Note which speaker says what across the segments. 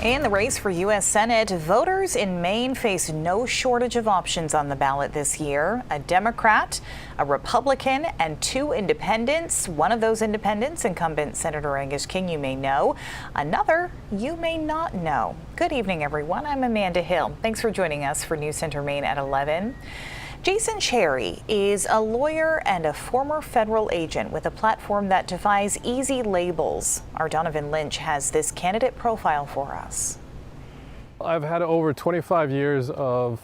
Speaker 1: In the race for U.S. Senate, voters in Maine face no shortage of options on the ballot this year. A Democrat, a Republican, and two independents. One of those independents, incumbent Senator Angus King, you may know. Another, you may not know. Good evening, everyone. I'm Amanda Hill. Thanks for joining us for News Center Maine at 11. Jason Cherry is a lawyer and a former federal agent with a platform that defies easy labels. Our Donovan Lynch has this candidate profile for us.
Speaker 2: I've had over 25 years of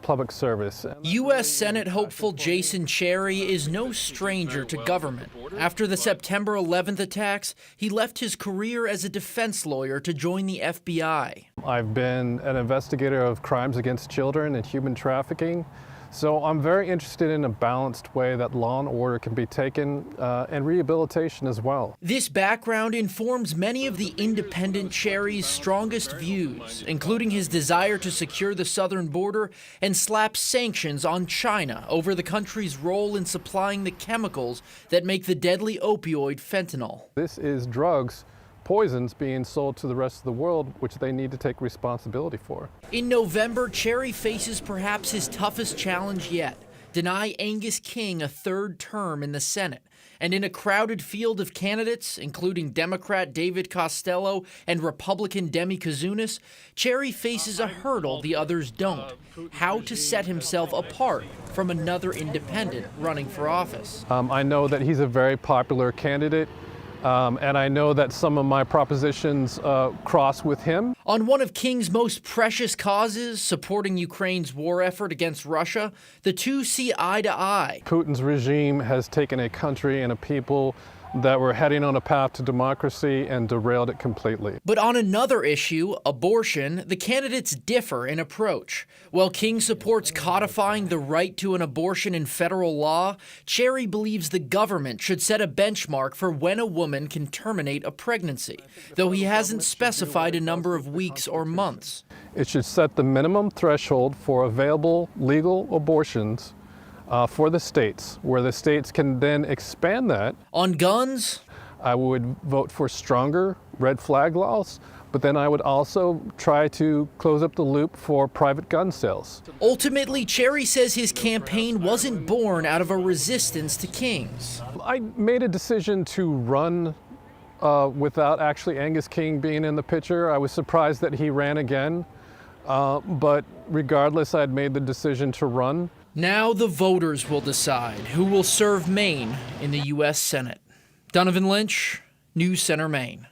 Speaker 2: public service.
Speaker 3: U.S. Senate hopeful Jason Cherry is no stranger to government. After the September 11th attacks, he left his career as a defense lawyer to join the FBI.
Speaker 2: I've been an investigator of crimes against children and human trafficking. So I'm very interested in a balanced way that law and order can be taken and rehabilitation as well.
Speaker 3: This background informs many of the independent Cherry's strongest views, including his desire to secure the southern border and slap sanctions on China over the country's role in supplying the chemicals that make the deadly opioid fentanyl.
Speaker 2: This is drugs, poisons being sold to the rest of the world, which they need to take responsibility for.
Speaker 3: In November, Cherry faces perhaps his toughest challenge yet: deny Angus King a third term in the Senate. And in a crowded field of candidates, including Democrat David Costello and Republican Demi Kouzounis, Cherry faces a hurdle the others don't: how to set himself apart from another independent running for office.
Speaker 2: I know that he's a very popular candidate. And I know that some of my propositions cross with him.
Speaker 3: On one of King's most precious causes, supporting Ukraine's war effort against Russia, the two see eye to eye.
Speaker 2: Putin's regime has taken a country and a people that were heading on a path to democracy and derailed it completely.
Speaker 3: But on another issue, abortion, the candidates differ in approach. While King supports codifying the right to an abortion in federal law, Cherry believes the government should set a benchmark for when a woman can terminate a pregnancy, though he hasn't specified a number of weeks or months.
Speaker 2: It should set the minimum threshold for available legal abortions for the states, where the states can then expand that.
Speaker 3: On guns,
Speaker 2: I would vote for stronger red flag laws, but then I would also try to close up the loop for private gun sales.
Speaker 3: Ultimately, Cherry says his campaign wasn't born out of a resistance to King's.
Speaker 2: I made a decision to run without actually Angus King being in the picture. I was surprised that he ran again, but regardless, I'd made the decision to run.
Speaker 3: Now the voters will decide who will serve Maine in the U.S. Senate. Donovan Lynch, News Center, Maine.